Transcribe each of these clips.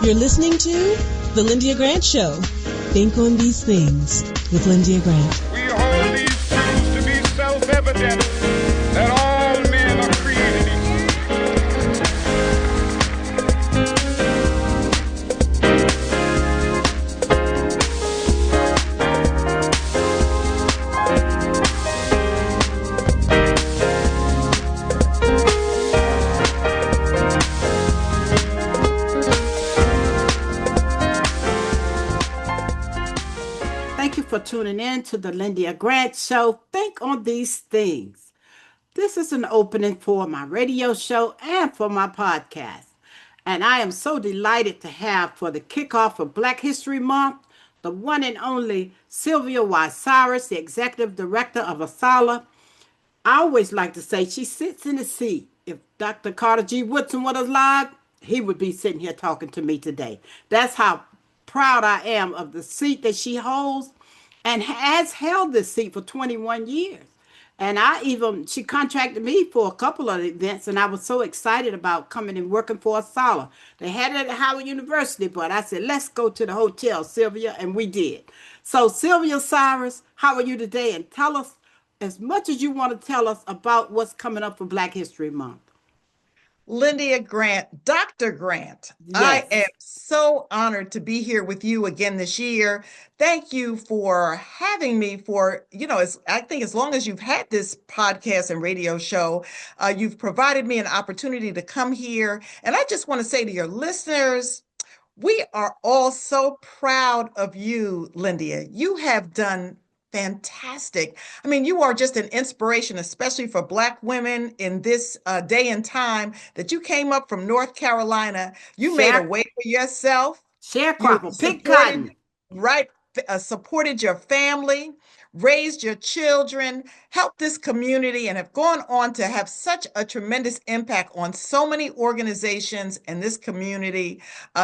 You're listening to The Lyndia Grant Show. Think on these things with Lyndia Grant. We hold these truths to be self-evident that all men are created For tuning in to the Lyndia Grant Show. Think on these things. This is an opening for my radio show and for my podcast. And I am so delighted to have for the kickoff of Black History Month, the one and only Sylvia Y. Cyrus, the executive director of ASALH. I always like to say she sits in the seat. If Dr. Carter G. Woodson was alive, he would be sitting here talking to me today. That's how proud I am of the seat that she holds and has held this seat for 21 years. And she contracted me for a couple of events, and I was so excited about coming and working for ASALH. They had it at Howard University, but I said, let's go to the hotel, Sylvia, and we did. So Sylvia Cyrus, how are you today? And tell us as much as you want to tell us about what's coming up for Black History Month. Lyndia Grant, Dr. Grant, yes. I am so honored to be here with you again this year. Thank you for having me for, I think as long as you've had this podcast and radio show, you've provided me an opportunity to come here. And I just want to say to your listeners, we are all so proud of you, Lyndia. You have done fantastic. I mean, you are just an inspiration, especially for Black women in this day and time that you came up from North Carolina. You made a way for yourself. Sharecropper, pick cotton. Right. Supported your family, raised your children, helped this community, and have gone on to have such a tremendous impact on so many organizations in this community.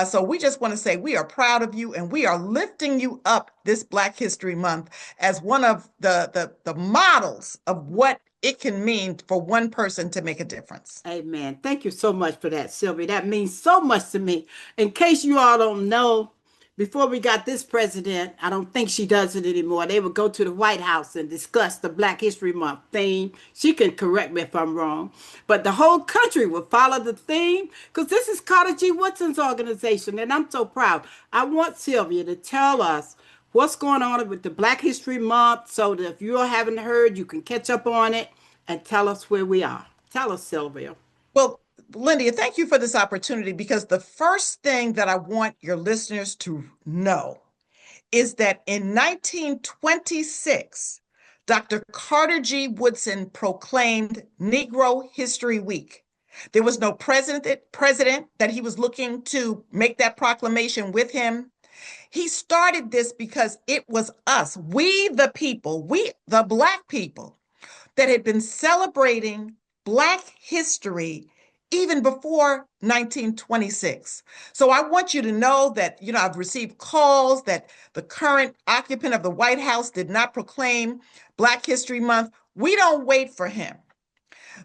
So we just want to say we are proud of you, and we are lifting you up this Black History Month as one of the models of what it can mean for one person to make a difference. Amen. Thank you so much for that, Sylvia. That means so much to me. In case you all don't know, before we got this president, I don't think she does it anymore. They would go to the White House and discuss the Black History Month theme. She can correct me if I'm wrong. But the whole country would follow the theme because this is Carter G. Woodson's organization, and I'm so proud. I want Sylvia to tell us what's going on with the Black History Month so that if you haven't heard, you can catch up on it and tell us where we are. Tell us, Sylvia. Well, Lyndia, thank you for this opportunity, because the first thing that I want your listeners to know is that in 1926, Dr. Carter G. Woodson proclaimed Negro History Week. There was no president that he was looking to make that proclamation with him. He started this because it was us, we the people, we the Black people, that had been celebrating Black history even before 1926. So I want you to know that, I've received calls that the current occupant of the White House did not proclaim Black History Month. We don't wait for him.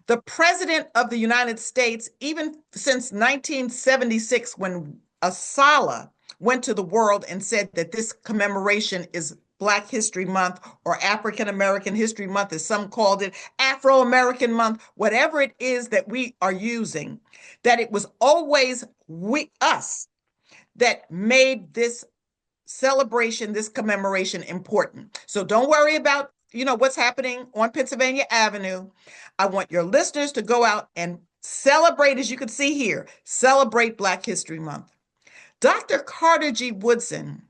The President of the United States, even since 1976, when ASALH went to the world and said that this commemoration is Black History Month, or African American History Month, as some called it, Afro-American Month, whatever it is that we are using, that it was always us that made this celebration, this commemoration important. So don't worry about, what's happening on Pennsylvania Avenue. I want your listeners to go out and celebrate, as you can see here, celebrate Black History Month. Dr. Carter G. Woodson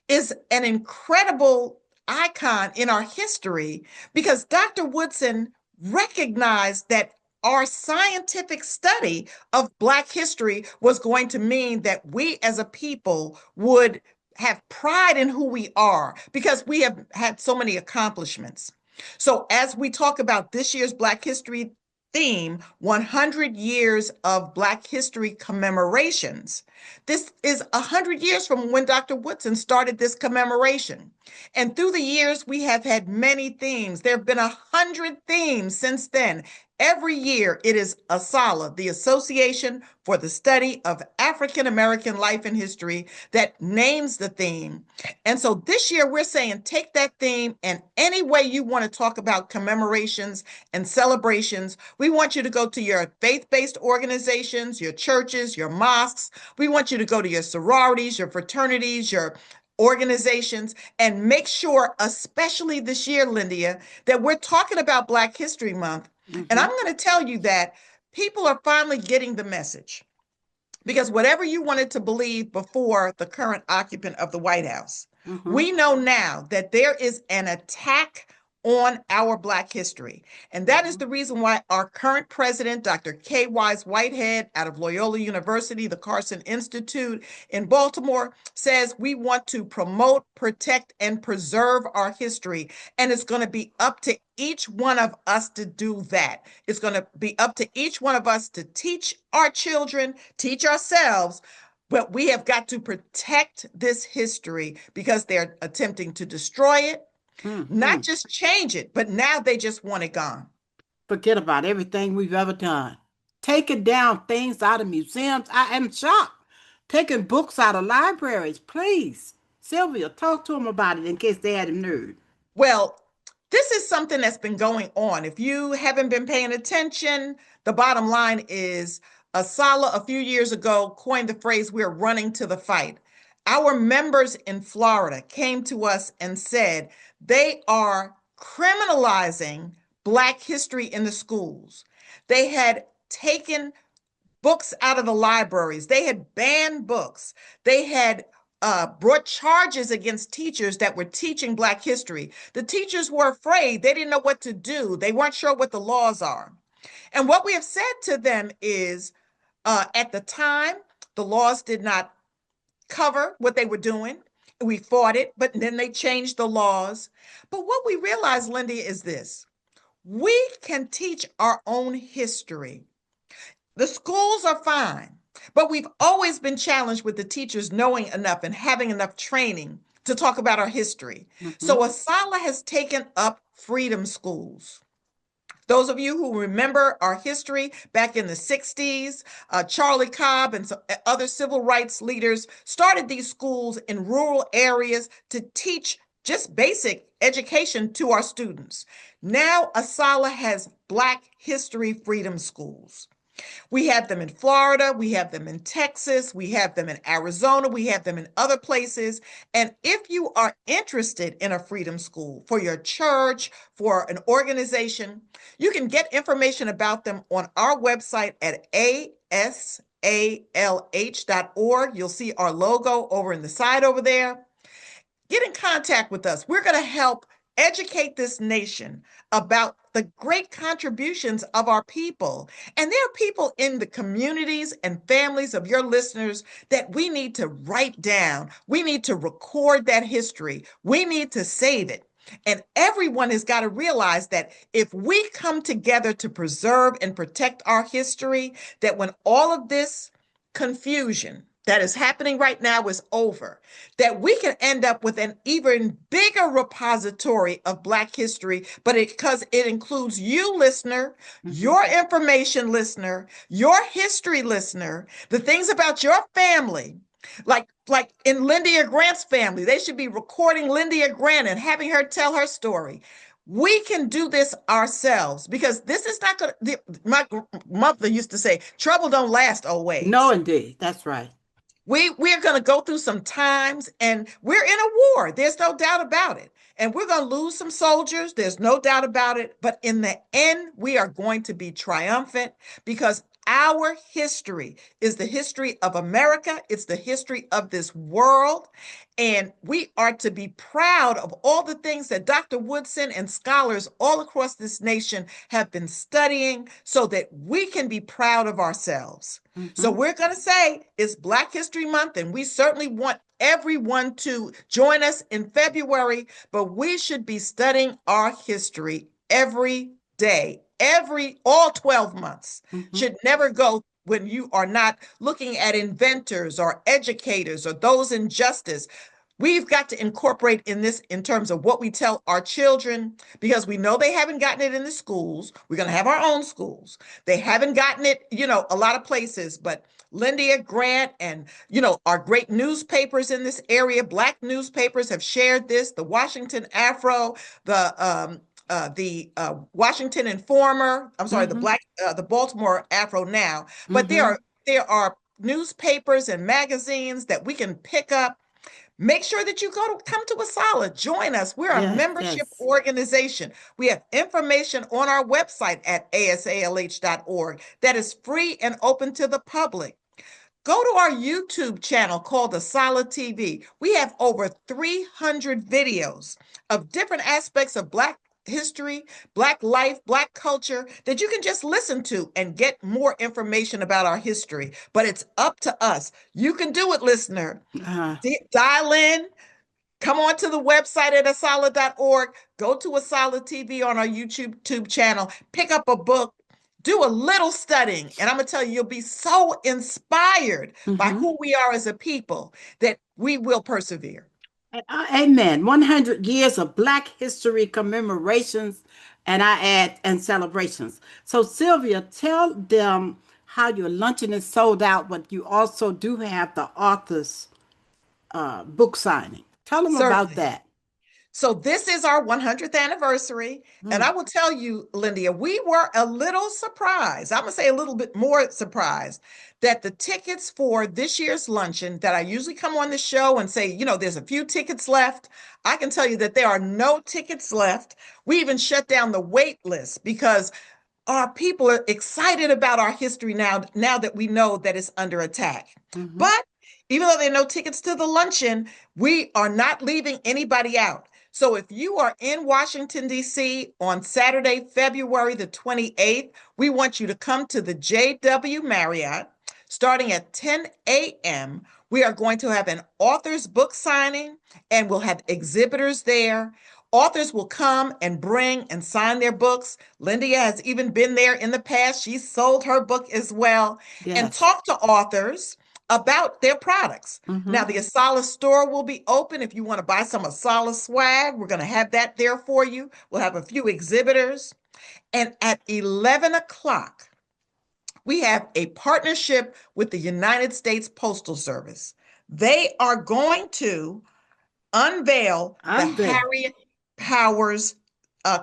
is an incredible icon in our history because Dr. Woodson recognized that our scientific study of Black history was going to mean that we as a people would have pride in who we are because we have had so many accomplishments. So as we talk about this year's Black History theme, 100 years of Black history commemorations. This is 100 years from when Dr. Woodson started this commemoration. And through the years, we have had many themes. There have been 100 themes since then. Every year, it is ASALA, the Association for the Study of African American Life and History, that names the theme. And so this year, we're saying take that theme, and any way you want to talk about commemorations and celebrations, we want you to go to your faith-based organizations, your churches, your mosques. We want you to go to your sororities, your fraternities, your organizations, and make sure, especially this year, Lyndia, that we're talking about Black History Month. And I'm going to tell you that people are finally getting the message, because whatever you wanted to believe before the current occupant of the White House, we know now that there is an attack on our Black history. And that is the reason why our current president, Dr. K. Wise Whitehead, out of Loyola University, the Carson Institute in Baltimore, says we want to promote, protect, and preserve our history. And it's going to be up to each one of us to do that. It's going to be up to each one of us to teach our children, teach ourselves, but we have got to protect this history, because they're attempting to destroy it, not just change it, but now they just want it gone. Forget about everything we've ever done. Taking down things out of museums. I am shocked. Taking books out of libraries. Please, Sylvia, talk to them about it in case they hadn't heard. Well, this is something that's been going on. If you haven't been paying attention, the bottom line is ASALA a few years ago coined the phrase, "we're running to the fight." Our members in Florida came to us and said they are criminalizing Black history in the schools. They had taken books out of the libraries. They had banned books. They had brought charges against teachers that were teaching Black history. The teachers were afraid. They didn't know what to do. They weren't sure what the laws are. And what we have said to them is, at the time, the laws did not cover what they were doing. We fought it, but then they changed the laws. But what we realized, Lyndia, is this: we can teach our own history. The schools are fine, but we've always been challenged with the teachers knowing enough and having enough training to talk about our history. So ASALA has taken up freedom schools. Those of you who remember our history back in the 60s, Charlie Cobb and some other civil rights leaders started these schools in rural areas to teach just basic education to our students. Now ASALA has Black History Freedom Schools. We have them in Florida, we have them in Texas, we have them in Arizona, we have them in other places. And if you are interested in a freedom school for your church, for an organization, you can get information about them on our website at asalh.org. You'll see our logo over in the side over there. Get in contact with us. We're going to help educate this nation about the great contributions of our people. And there are people in the communities and families of your listeners that we need to write down. We need to record that history. We need to save it. And everyone has got to realize that if we come together to preserve and protect our history, that when all of this confusion that is happening right now is over, that we can end up with an even bigger repository of Black history, but because it includes you, listener, your information listener, your history listener, the things about your family. Like in Lyndia Grant's family, they should be recording Lyndia Grant and having her tell her story. We can do this ourselves, because this is not going to, my mother used to say, trouble don't last always. No, indeed. That's right. We are going to go through some times, and we're in a war. There's no doubt about it. And we're going to lose some soldiers. There's no doubt about it. But in the end, we are going to be triumphant, because our history is the history of America. It's the history of this world. And we are to be proud of all the things that Dr. Woodson and scholars all across this nation have been studying, so that we can be proud of ourselves. So we're going to say it's Black History Month, and we certainly want everyone to join us in February, but we should be studying our history every day, all 12 months. Should never go when you are not looking at inventors or educators or those in justice. We've got to incorporate in this in terms of what we tell our children, because we know they haven't gotten it in the schools. We're going to have our own schools. They haven't gotten it, a lot of places, but Lyndia Grant and, our great newspapers in this area, Black newspapers have shared this, the Washington Afro, the Washington Informer, I'm sorry, Mm-hmm. the Baltimore Afro now, but Mm-hmm. there are newspapers and magazines that we can pick up. Make sure that you come to ASALH. Join us. We're a Yes, membership yes. organization. We have information on our website at asalh.org that is free and open to the public. Go to our YouTube channel called ASALH TV. We have over 300 videos of different aspects of Black history, Black life, Black culture that you can just listen to and get more information about our history. But it's up to us. You can do it, listener. Uh, Dial in, come on to the website at asalh.org, go to ASALH TV on our YouTube channel, pick up a book, do a little studying, and I'm going to tell you, you'll be so inspired by mm-hmm. who we are as a people that we will persevere. Amen. 100 years of Black history commemorations, and I add, and celebrations. So, Sylvia, tell them how your luncheon is sold out, but you also do have the author's book signing. Tell them about Certainly. that. So this is our 100th anniversary. And I Mm. will tell you, Lyndia, we were a little surprised. I'm going to say a little bit more surprised that the tickets for this year's luncheon that I usually come on the show and say, there's a few tickets left. I can tell you that there are no tickets left. We even shut down the wait list because our people are excited about our history now that we know that it's under attack. Mm-hmm. But even though there are no tickets to the luncheon, we are not leaving anybody out. So if you are in Washington, D.C. on Saturday, February the 28th, we want you to come to the JW Marriott starting at 10 a.m. We are going to have an author's book signing and we'll have exhibitors there. Authors will come and bring and sign their books. Lyndia has even been there in the past. She sold her book as well and Yes. talk to authors about their products. Mm-hmm. Now, the ASALH store will be open if you want to buy some ASALH swag. We're going to have that there for you. We'll have a few exhibitors. And at 11 o'clock, we have a partnership with the United States Postal Service. They are going to unveil the I'm there. Harriet Powers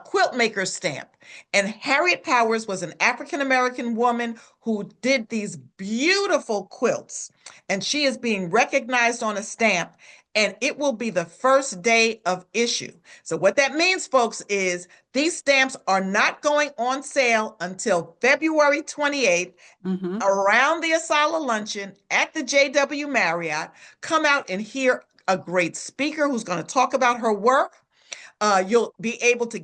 quilt maker stamp. And Harriet Powers was an African American woman who did these beautiful quilts. And she is being recognized on a stamp. And it will be the first day of issue. So, what that means, folks, is these stamps are not going on sale until February 28th Mm-hmm. around the ASALH luncheon at the JW Marriott. Come out and hear a great speaker who's going to talk about her work. You'll be able to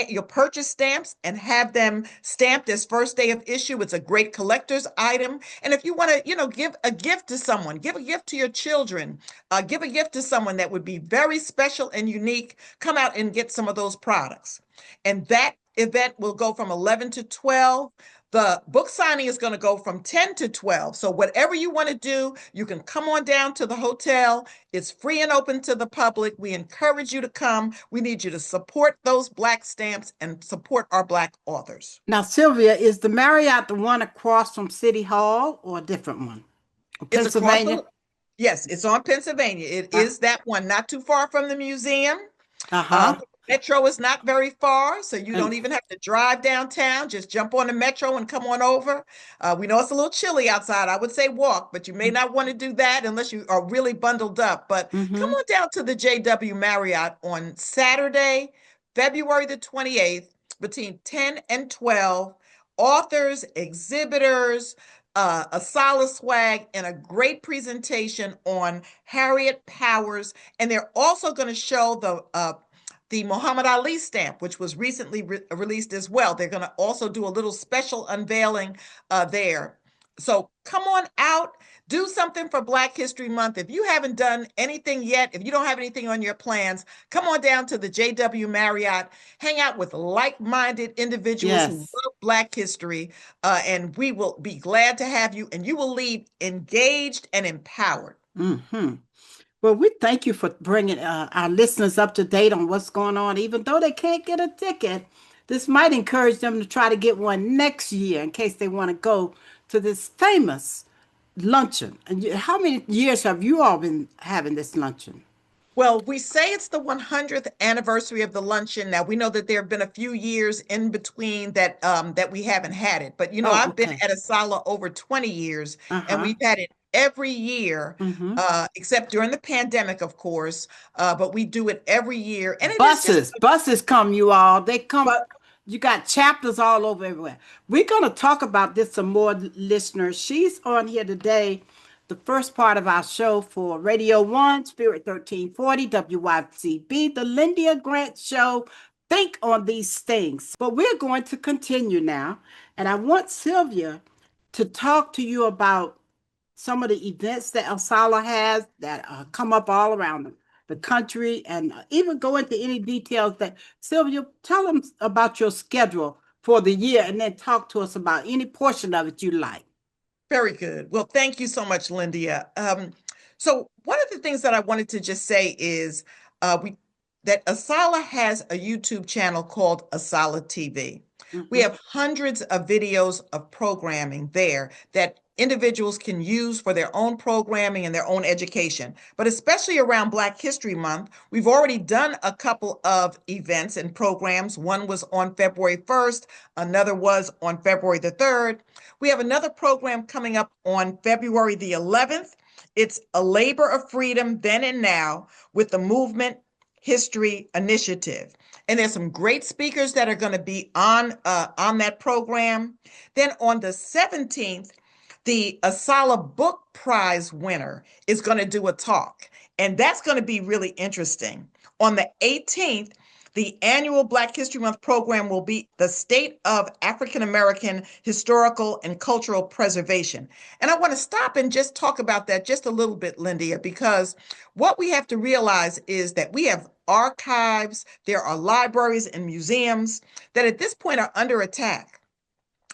you'll purchase stamps and have them stamped as first day of issue. It's a great collector's item. And if you want to, give a gift to someone, give a gift to your children, give a gift to someone that would be very special and unique, come out and get some of those products. And that event will go from 11 to 12. The book signing is going to go from 10 to 12. So whatever you want to do, you can come on down to the hotel. It's free and open to the public. We encourage you to come. We need you to support those Black stamps and support our Black authors. Now, Sylvia, is the Marriott the one across from City Hall or a different one? It's across Pennsylvania? yes, it's on Pennsylvania. It Uh, is that one, not too far from the museum. uh-huh. Metro is not very far, so you And don't even have to drive downtown. Just jump on the metro and come on over. We know it's a little chilly outside. I would say walk, but you may not want to do that unless you are really bundled up. But come mm-hmm. on down to the JW Marriott on Saturday, February the 28th, between 10 and 12. Authors, exhibitors, a solid swag, and a great presentation on Harriet Powers. And they're also going to show the Muhammad Ali stamp, which was recently released as well. They're going to also do a little special unveiling there. So come on out, do something for Black History Month. If you haven't done anything yet, if you don't have anything on your plans, come on down to the JW Marriott, hang out with like-minded individuals who Yes. love Black history, and we will be glad to have you, and you will leave engaged and empowered. Mm-hmm. Well, we thank you for bringing our listeners up to date on what's going on. Even though they can't get a ticket, this might encourage them to try to get one next year in case they want to go to this famous luncheon. And how many years have you all been having this luncheon? Well, we say it's the 100th anniversary of the luncheon. Now we know that there have been a few years in between that we haven't had it. But Oh, I've been okay. at Asala over 20 years, and Uh-huh. we've had it every year, Mm-hmm. except during the pandemic, of course. But we do it every year, and it is just. Buses come, you all. They come. But You got chapters all over everywhere. We're going to talk about this some more, listeners. She's on here today, the first part of our show for Radio 1, Spirit 1340, WYCB, the Lyndia Grant Show. Think on these things. But we're going to continue now. And I want Sylvia to talk to you about some of the events that El Sala has that come up all around the country, and even go into any details that Sylvia, tell them about your schedule for the year, and then talk to us about any portion of it you like. Very good. Well, thank you so much, Lyndia. So one of the things that I wanted to just say is we that Asala has a YouTube channel called Asala TV. We Mm-hmm. have hundreds of videos of programming there that individuals can use for their own programming and their own education. But especially around Black History Month, we've already done a couple of events and programs. One was on February 1st, another was on February the 3rd. We have another program coming up on February the 11th. It's A Labor of Freedom Then and Now with the Movement History Initiative. And there's some great speakers that are going to be on that program. Then on the 17th, the Asala Book Prize winner is going to do a talk, and that's going to be really interesting. On the 18th, the annual Black History Month program will be the State of African American Historical and Cultural Preservation. And I want to stop and just talk about that just a little bit, Lyndia, because what we have to realize is that we have archives, there are libraries and museums that at this point are under attack.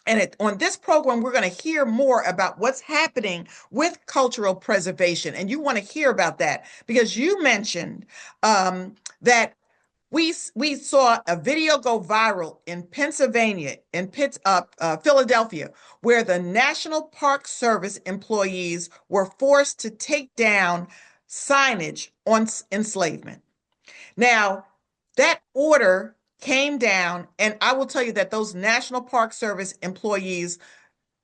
And on this program, we're going to hear more about what's happening with cultural preservation. And you want to hear about that because you mentioned that we saw a video go viral in Pennsylvania, in Philadelphia, where the National Park Service employees were forced to take down signage on enslavement. Now, that order came down, and I will tell you that those National Park Service employees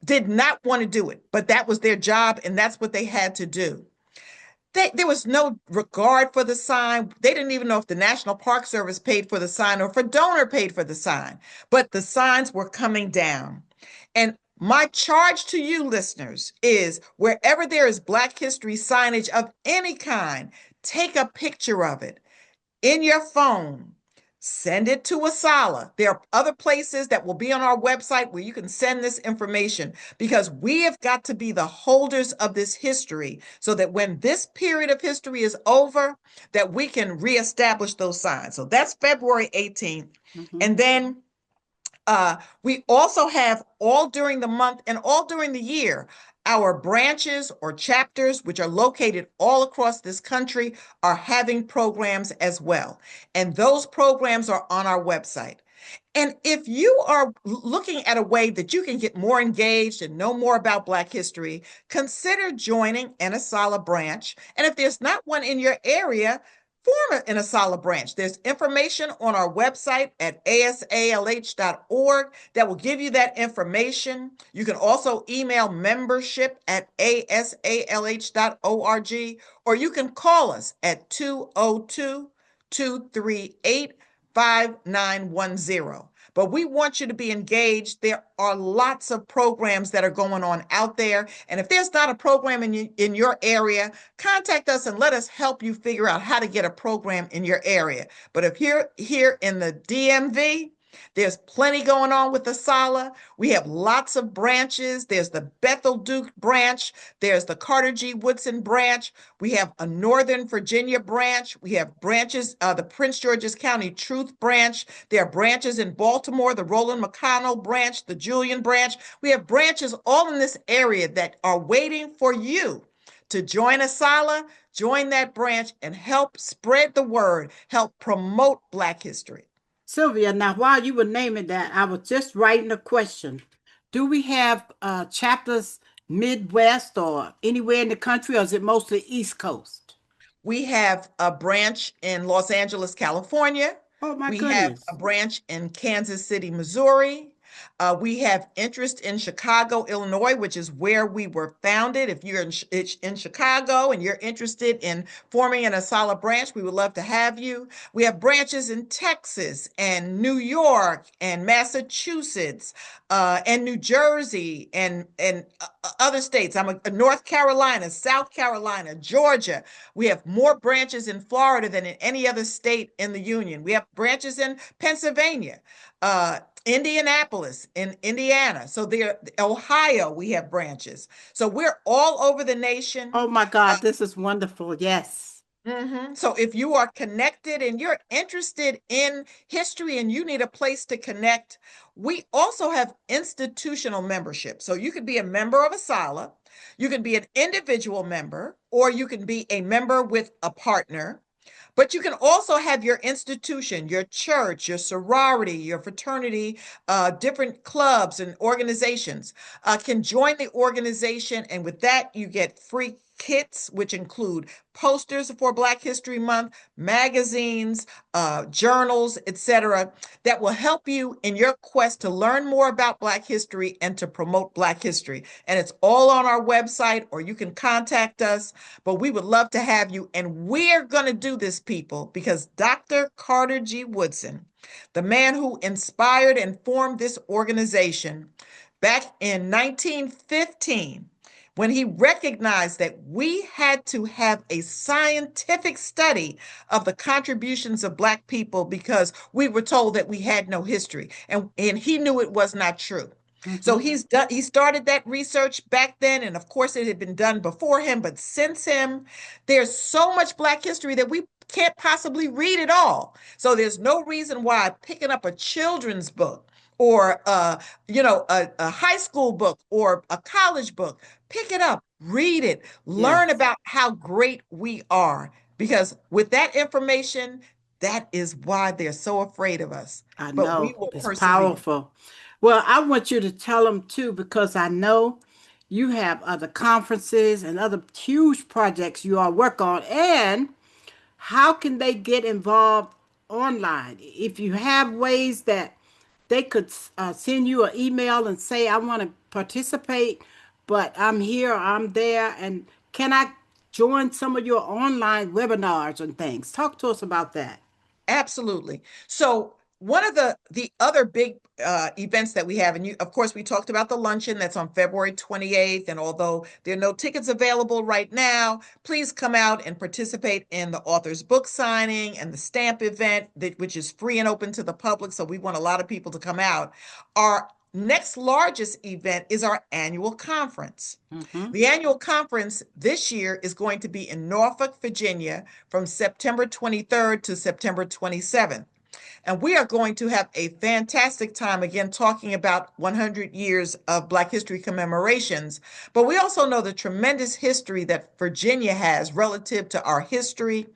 did not want to do it, but that was their job, and that's what they had to do. There was no regard for the sign. They didn't even know if the National Park Service paid for the sign or if a donor paid for the sign, but the signs were coming down. And my charge to you listeners is wherever there is Black history signage of any kind, take a picture of it in your phone. Send it to Asala. There are other places that will be on our website where you can send this information because we have got to be the holders of this history so that when this period of history is over, that we can reestablish those signs. So that's February 18th. Mm-hmm. And then we also have all during the month and all during the year, our branches or chapters, which are located all across this country, are having programs as well. And those programs are on our website. And if you are looking at a way that you can get more engaged and know more about Black history, consider joining an Asala branch. And if there's not one in your area, form an Asala branch. There's information on our website at asalh.org that will give you that information. You can also email membership at asalh.org, or you can call us at 202 238 5910. But we want you to be engaged. There are lots of programs that are going on out there. And if there's not a program in your area, contact us and let us help you figure out how to get a program in your area. But if you're here in the DMV, there's plenty going on with Asala. We have lots of branches. There's the Bethel Duke branch. There's the Carter G. Woodson branch. We have a Northern Virginia branch. We have branches, the Prince George's County Truth branch. There are branches in Baltimore, the Roland McConnell branch, the Julian branch. We have branches all in this area that are waiting for you to join Asala, join that branch and help spread the word, help promote Black history. Sylvia, now while you were naming that, I was just writing a question. Do we have chapters Midwest or anywhere in the country, or is it mostly East Coast? We have a branch in Los Angeles, California. Oh my We have a goodness. branch in Kansas City, Missouri. We have interest in Chicago, Illinois, which is where we were founded. If you're in Chicago and you're interested in forming an Asala branch, we would love to have you. We have branches in Texas and New York and Massachusetts and New Jersey and other states. I'm a North Carolina, South Carolina, Georgia. We have more branches in Florida than in any other state in the union. We have branches in Pennsylvania, Indianapolis, in Indiana. So there, Ohio, we have branches. So we're all over the nation. Oh my God, this is wonderful. Yes. So if you are connected and you're interested in history and you need a place to connect, we also have institutional membership. So you could be a member of Asala, you can be an individual member, or you can be a member with a partner. But you can also have your institution, your church, your sorority, your fraternity, different clubs and organizations can join the organization. And with that, you get free kits, which include posters for Black History Month, magazines, journals, etc., that will help you in your quest to learn more about Black history and to promote Black history. And it's all on our website, or you can contact us, but we would love to have you. And we're going to do this, people, because Dr. Carter G. Woodson, the man who inspired and formed this organization back in 1915, when he recognized that we had to have a scientific study of the contributions of Black people because we were told that we had no history, and he knew it was not true. So he started that research back then, and of course it had been done before him, but since him, there's so much Black history that we can't possibly read it all. So there's no reason why picking up a children's book or a high school book or a college book, pick it up, read it, learn Yes. about how great we are. Because with that information, that is why they're so afraid of us. I But we know. will It's persevere. powerful. Well, I want you to tell them too, because I know you have other conferences and other huge projects you all work on. And how can they get involved online? If you have ways that they could send you an email and say, I want to participate, but I'm here, I'm there, and can I join some of your online webinars and things? Talk to us about that. Absolutely. So one of the other big events that we have, and of course, we talked about the luncheon that's on February 28th. And although there are no tickets available right now, please come out and participate in the author's book signing and the stamp event, which is free and open to the public. So we want a lot of people to come out. Our next largest event is our annual conference. Mm-hmm. The annual conference this year is going to be in Norfolk, Virginia, from September 23rd to September 27th. And we are going to have a fantastic time, again, talking about 100 years of Black history commemorations. But we also know the tremendous history that Virginia has relative to our history,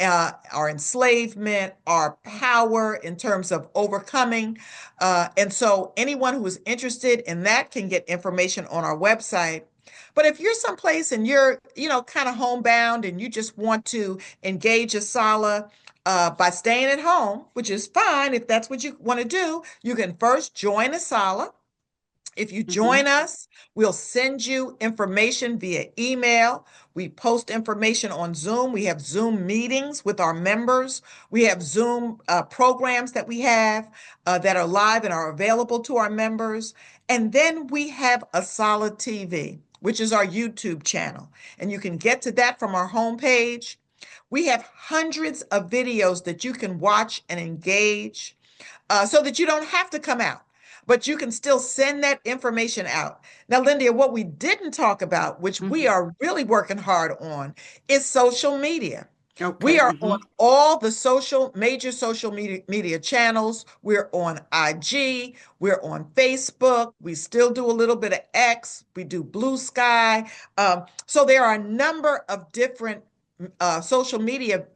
our enslavement, our power in terms of overcoming. And so anyone who is interested in that can get information on our website. But if you're someplace and you're, kind of homebound and you just want to engage Asala by staying at home, which is fine if that's what you want to do, you can first join Asala. If you Mm-hmm. join us, we'll send you information via email. We post information on Zoom. We have Zoom meetings with our members. We have Zoom programs that we have that are live and are available to our members. And then we have Asala TV, which is our YouTube channel. And you can get to that from our homepage. We have hundreds of videos that you can watch and engage so that you don't have to come out, but you can still send that information out. Now, Lyndia, what we didn't talk about, which we Mm-hmm. are really working hard on, is social media. Okay. We are on all the major social media channels. We're on IG. We're on Facebook. We still do a little bit of X. We do Blue Sky. So there are a number of different social media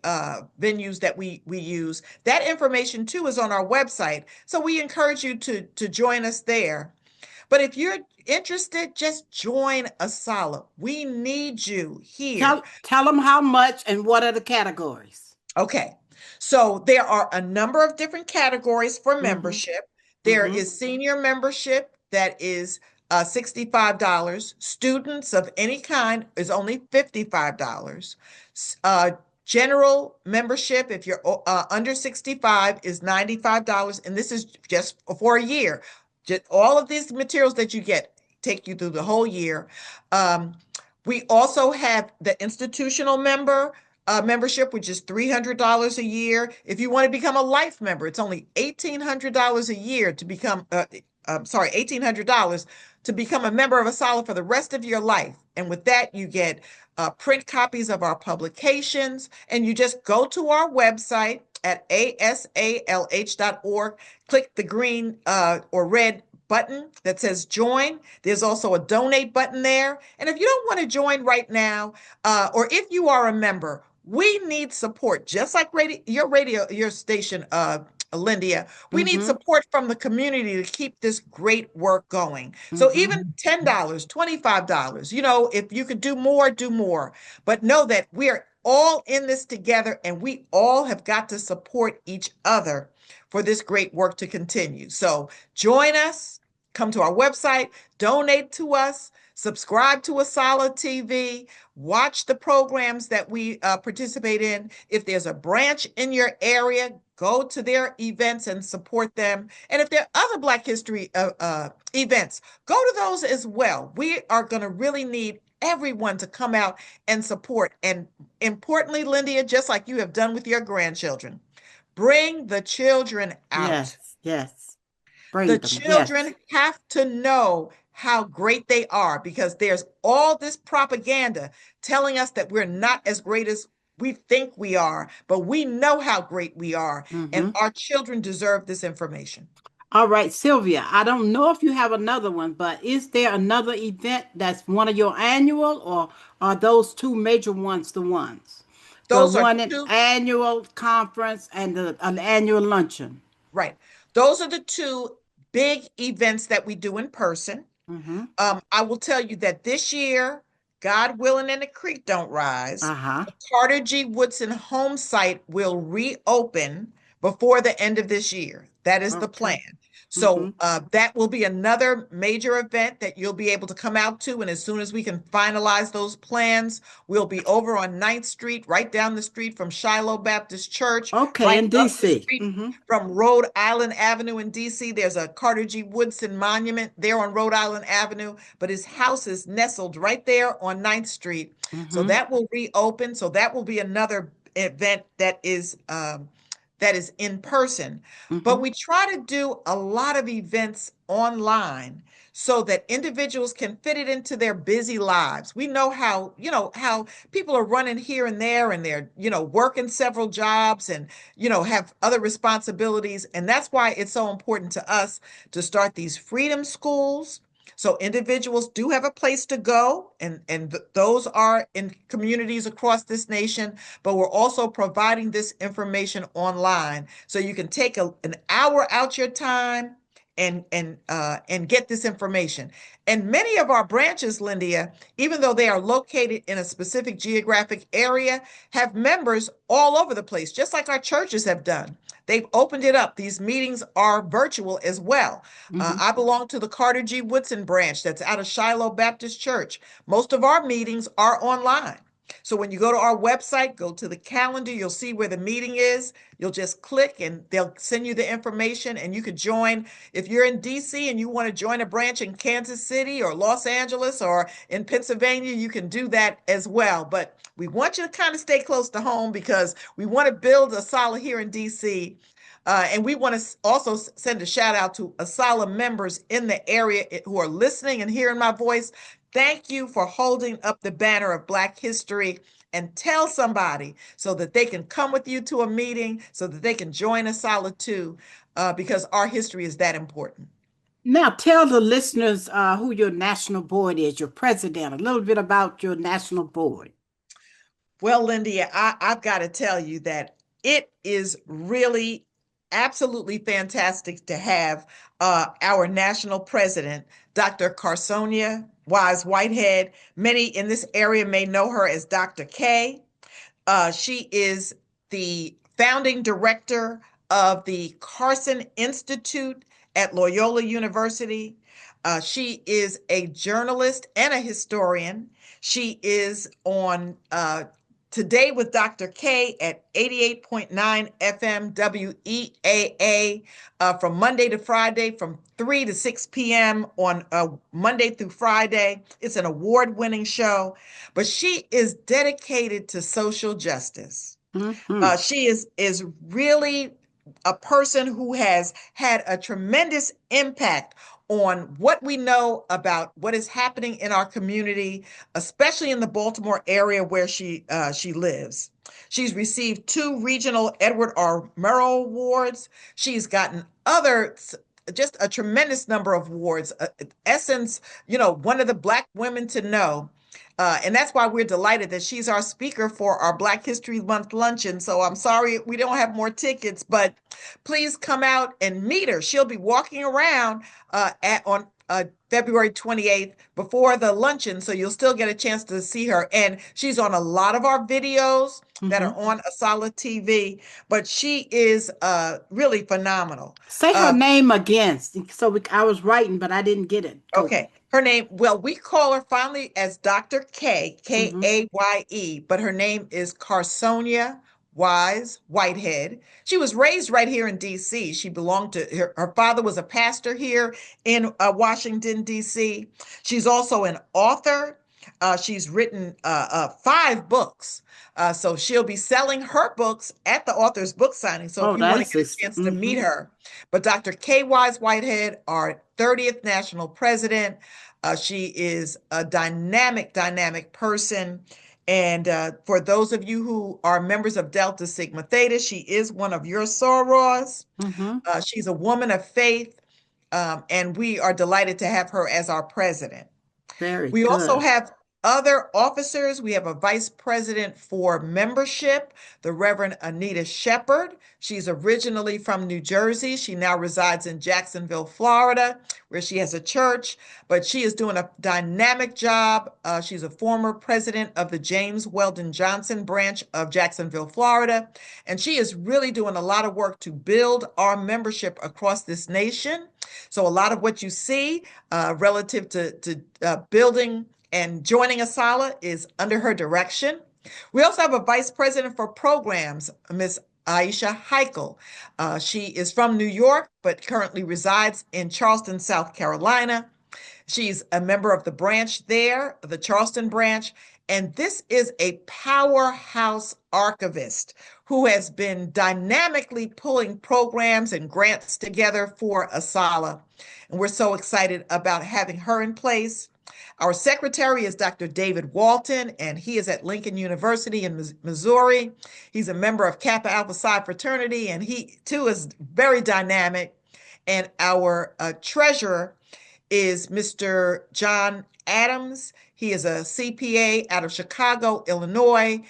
venues that we use. That information too is on our website. So we encourage you to join us there. But if you're interested, just join ASALA. We need you here. Tell them how much and what are the categories. Okay. So there are a number of different categories for Mm-hmm. membership. There Mm-hmm. is senior membership that is $65. Students of any kind is only $55. Uh, General membership, if you're under 65, is $95. And this is just for a year. Just all of these materials that you get take you through the whole year. Um, we also have the institutional membership, which is $300 a year. If you want to become a life member, it's only $1,800 a year to become, $1,800 to become a member of ASALA for the rest of your life. And with that, you get print copies of our publications, and you just go to our website at asalh.org, click the green or red button that says join. There's also a donate button there. And if you don't want to join right now, or if you are a member, we need support, just like your station, Lyndia. We need Mm-hmm. support from the community to keep this great work going. So Mm-hmm. even $10, $25, if you could do more, do more. But know that we are all in this together, and we all have got to support each other for this great work to continue. So join us, come to our website, donate to us, subscribe to ASALA TV, watch the programs that we participate in. If there's a branch in your area, go to their events and support them. And if there are other Black History events, go to those as well. We are going to really need everyone to come out and support. And importantly, Lyndia, just like you have done with your grandchildren, bring the children out. Yes. Yes. Bring The them. Yes. children have to know how great they are, because there's all this propaganda telling us that we're not as great as we think we are, but we know how great we are, and Mm-hmm. our children deserve this information. All right, Sylvia, I don't know if you have another one, but is there another event that's one of your annual, or are those two major ones the ones? The Those are one in two, annual conference and the an annual luncheon. right. Those are the two big events that we do in person. Mm-hmm. I will tell you that this year, God willing and the creek don't rise, Uh-huh. the Carter G. Woodson home site will reopen before the end of this year. That is the Okay. plan. Mm-hmm. So that will be another major event that you'll be able to come out to. And as soon as we can finalize those plans, we'll be over on 9th Street, right down the street from Shiloh Baptist Church, Okay, right in up the DC. street Mm-hmm. from Rhode Island Avenue in DC. There's a Carter G. Woodson monument there on Rhode Island Avenue, but his house is nestled right there on 9th Street. So Mm-hmm. that will reopen. So that will be another event that is in person. But Mm-hmm. we try to do a lot of events online so that individuals can fit it into their busy lives. We know how people are running here and there, and they're, working several jobs, and, have other responsibilities. And that's why it's so important to us to start these freedom schools. So individuals do have a place to go, and those are in communities across this nation, but we're also providing this information online. So you can take an hour out your time and get this information. And many of our branches, Lyndia, even though they are located in a specific geographic area, have members all over the place, just like our churches have done. They've opened it up. These meetings are virtual as well. Mm-hmm. I belong to the Carter G. Woodson branch that's out of Shiloh Baptist Church. Most of our meetings are online. So when you go to our website, go to the calendar, you'll see where the meeting is. You'll just click and they'll send you the information, and you could join. If you're in DC and you want to join a branch in Kansas City or Los Angeles or in Pennsylvania, you can do that as well. But we want you to kind of stay close to home, because we want to build ASALA here in DC. And we want to also send a shout out to ASALA members in the area who are listening and hearing my voice. Thank you for holding up the banner of Black history, and tell somebody so that they can come with you to a meeting, so that they can join Asala too, because our history is that important. Now, tell the listeners who your national board is, your president, a little bit about your national board. Well, Lyndia, I've got to tell you that it is really absolutely fantastic to have our national president, Dr. Carsonia Wise Whitehead. Many in this area may know her as Dr. K. She is the founding director of the Carson Institute at Loyola University. She is a journalist and a historian. She is on Today with Dr. K at 88.9 FM WEAA from Monday to Friday from 3 to 6 p.m. on Monday through Friday. It's an award-winning show, but she is dedicated to social justice. Mm-hmm. She is really a person who has had a tremendous impact on what we know about what is happening in our community, especially in the Baltimore area where she lives. She's received 2 regional Edward R. Murrow Awards. She's gotten just a tremendous number of awards. Essence, one of the Black women to know. And that's why we're delighted that she's our speaker for our Black History Month luncheon. So I'm sorry we don't have more tickets, but please come out and meet her. She'll be walking around on February 28th before the luncheon, so you'll still get a chance to see her. And she's on a lot of our videos that are on Asala TV, but she is really phenomenal. Say her name again. I was writing, but I didn't get it. Okay. Her name, well, we call her finally as Dr. K, Mm-hmm. K-A-Y-E, but her name is Carsonia Wise Whitehead. She was raised right here in D.C. She belonged to her father was a pastor here in Washington, D.C. She's also an author. She's written 5 books. So she'll be selling her books at the author's book signing. So if you want to get a chance to meet her. But Dr. K. Wise Whitehead, our 30th national president, she is a dynamic person. And for those of you who are members of Delta Sigma Theta, she is one of your sorors. She's a woman of faith, and we are delighted to have her as our president. We good. also have other officers. We have a vice president for membership, the Reverend Anita Shepard. She's originally from New Jersey. She now resides in Jacksonville, Florida, where she has a church, but she is doing a dynamic job. She's a former president of the James Weldon Johnson branch of Jacksonville, Florida, and she is really doing a lot of work to build our membership across this nation. So a lot of what you see relative to building and joining Asala is under her direction. We also have a vice president for programs, Ms. Aisha Heichel. She is from New York, but currently resides in Charleston, South Carolina. She's a member of the branch there, the Charleston branch, and this is a powerhouse archivist who has been dynamically pulling programs and grants together for Asala. And we're so excited about having her in place. Our secretary is Dr. David Walton, and he is at Lincoln University in Missouri. He's a member of Kappa Alpha Psi fraternity, and he too is very dynamic. And our treasurer is Mr. John Adams. He is a CPA out of Chicago, Illinois.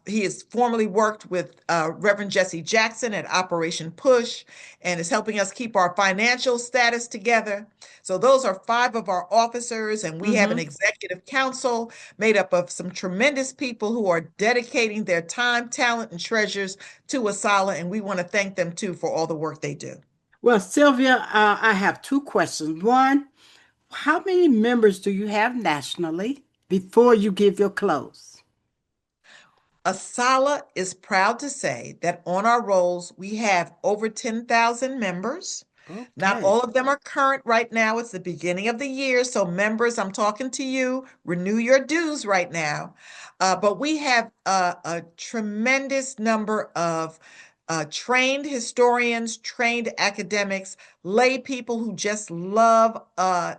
He has formerly worked with Reverend Jesse Jackson at Operation Push and is helping us keep our financial status together. So those are 5 of our officers, and we have an executive council made up of some tremendous people who are dedicating their time, talent, and treasures to Asala, and we want to thank them too for all the work they do. Well, Sylvia, I have 2 questions. One, how many members do you have nationally before you give your close? Asala is proud to say that on our rolls, we have over 10,000 members. Okay. Not all of them are current right now. It's the beginning of the year. So members, I'm talking to you, renew your dues right now. But we have a tremendous number of trained historians, trained academics, lay people who just love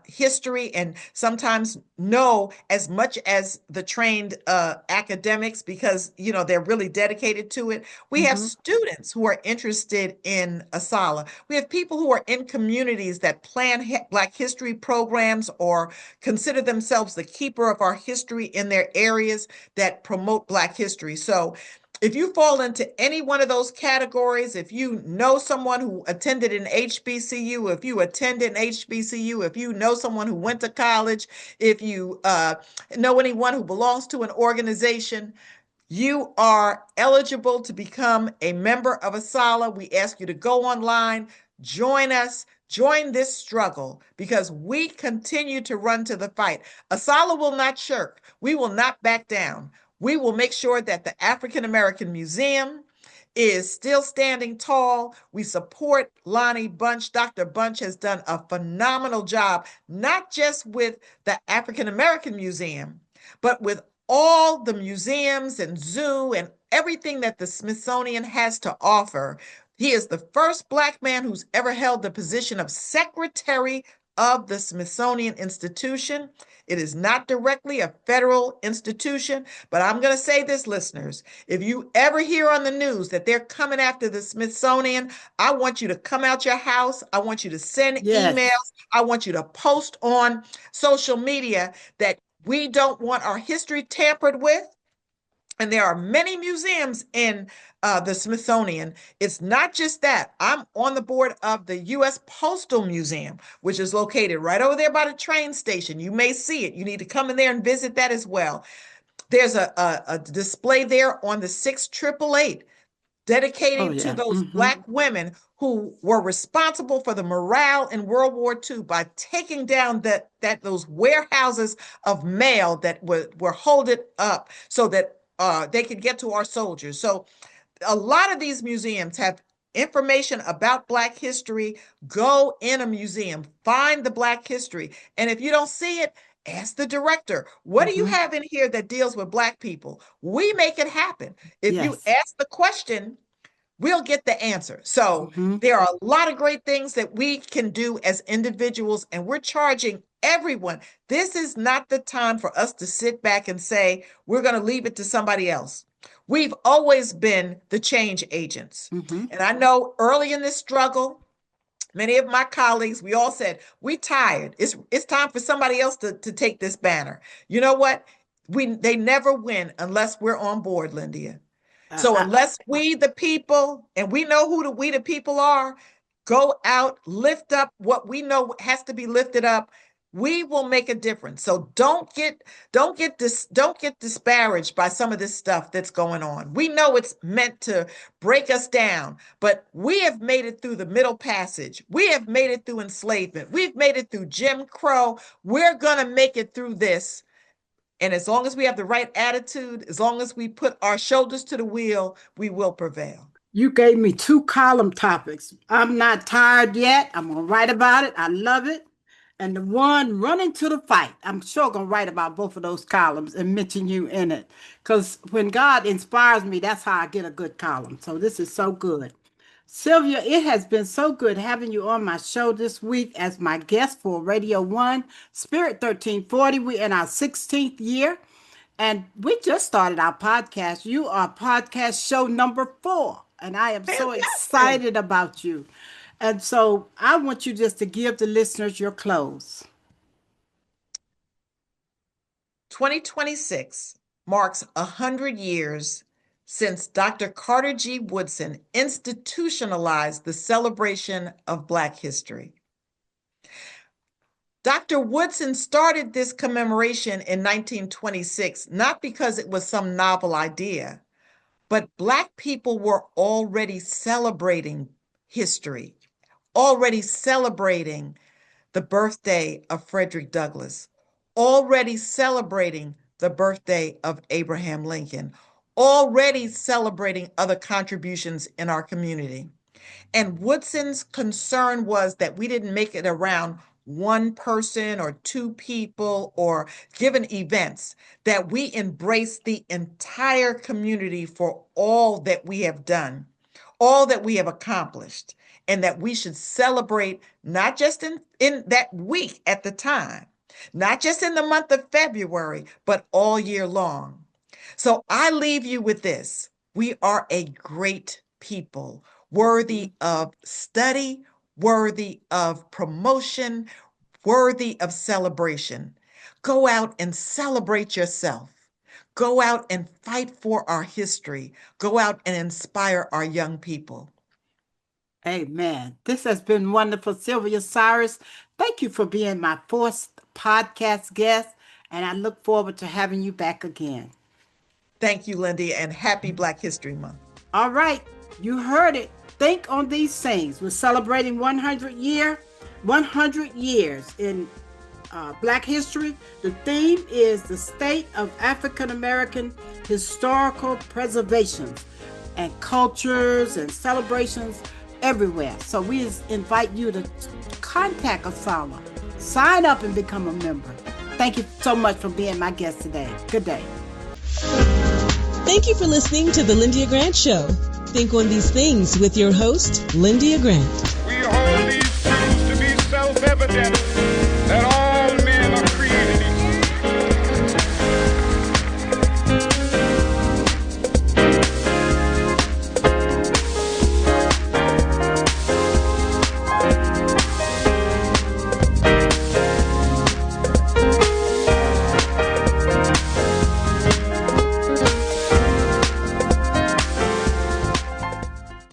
history and sometimes know as much as the trained academics because, they're really dedicated to it. We have students who are interested in Asala. We have people who are in communities that plan Black history programs or consider themselves the keeper of our history in their areas that promote Black history. So if you fall into any one of those categories, if you know someone who attended an HBCU, if you attend an HBCU, if you know someone who went to college, if you know anyone who belongs to an organization, you are eligible to become a member of Asala. We ask you to go online, join us, join this struggle because we continue to run to the fight. Asala will not shirk. We will not back down. We will make sure that the African American Museum is still standing tall. We support Lonnie Bunch. Dr. Bunch has done a phenomenal job, not just with the African American Museum, but with all the museums and zoo and everything that the Smithsonian has to offer. He is the first Black man who's ever held the position of Secretary of the Smithsonian Institution. It is not directly a federal institution, but I'm going to say this, listeners. If you ever hear on the news that they're coming after the Smithsonian, I want you to come out your house. I want you to send emails. I want you to post on social media that we don't want our history tampered with. And there are many museums in the Smithsonian. It's not just that. I'm on the board of the U.S. Postal Museum, which is located right over there by the train station. You may see it. You need to come in there and visit that as well. There's a display there on the 6888 dedicated to those Black women who were responsible for the morale in World War II by taking down those warehouses of mail that were holding up so that they could get to our soldiers. So a lot of these museums have information about Black history. Go in a museum, find the Black history. And if you don't see it, ask the director, what do you have in here that deals with Black people? We make it happen. If you ask the question, we'll get the answer. So there are a lot of great things that we can do as individuals, and we're charging everyone. This is not the time for us to sit back and say, we're going to leave it to somebody else. We've always been the change agents. And I know early in this struggle, many of my colleagues, we all said, we tired. It's time for somebody else to take this banner. You know what? They never win unless we're on board, Lyndia. So unless we, the people, and we know who we, the people are, go out, lift up what we know has to be lifted up, we will make a difference. So don't get disparaged by some of this stuff that's going on. We know it's meant to break us down, but we have made it through the Middle Passage. We have made it through enslavement. We've made it through Jim Crow. We're going to make it through this. And as long as we have the right attitude, as long as we put our shoulders to the wheel, we will prevail. You gave me 2 column topics. I'm not tired yet. I'm going to write about it. I love it. And the one, running to the fight. I'm sure going to write about both of those columns and mention you in it. Because when God inspires me, that's how I get a good column. So this is so good. Sylvia, it has been so good having you on my show this week as my guest for Radio 1, Spirit 1340. We're in our 16th year, and we just started our podcast. You are podcast show number 4, and I am so excited about you. And so I want you just to give the listeners your close. 2026 marks 100 years since Dr. Carter G. Woodson institutionalized the celebration of Black history. Dr. Woodson started this commemoration in 1926, not because it was some novel idea, but Black people were already celebrating history, already celebrating the birthday of Frederick Douglass, already celebrating the birthday of Abraham Lincoln, already celebrating other contributions in our community. And Woodson's concern was that we didn't make it around one person or 2 people or given events, that we embrace the entire community for all that we have done, all that we have accomplished, and that we should celebrate not just in that week at the time, not just in the month of February, but all year long. So I leave you with this. We are a great people, worthy of study, worthy of promotion, worthy of celebration. Go out and celebrate yourself. Go out and fight for our history. Go out and inspire our young people. Amen. This has been wonderful, Sylvia Cyrus. Thank you for being my fourth podcast guest, and I look forward to having you back again. Thank you, Lyndia, and happy Black History Month. All right, you heard it. Think on these things. We're celebrating 100 years in Black history. The theme is the state of African American historical preservation and cultures and celebrations everywhere. So we invite you to contact Asala, sign up and become a member. Thank you so much for being my guest today. Good day. Thank you for listening to The Lyndia Grant Show. Think on these things with your host, Lyndia Grant. We hold these truths to be self-evident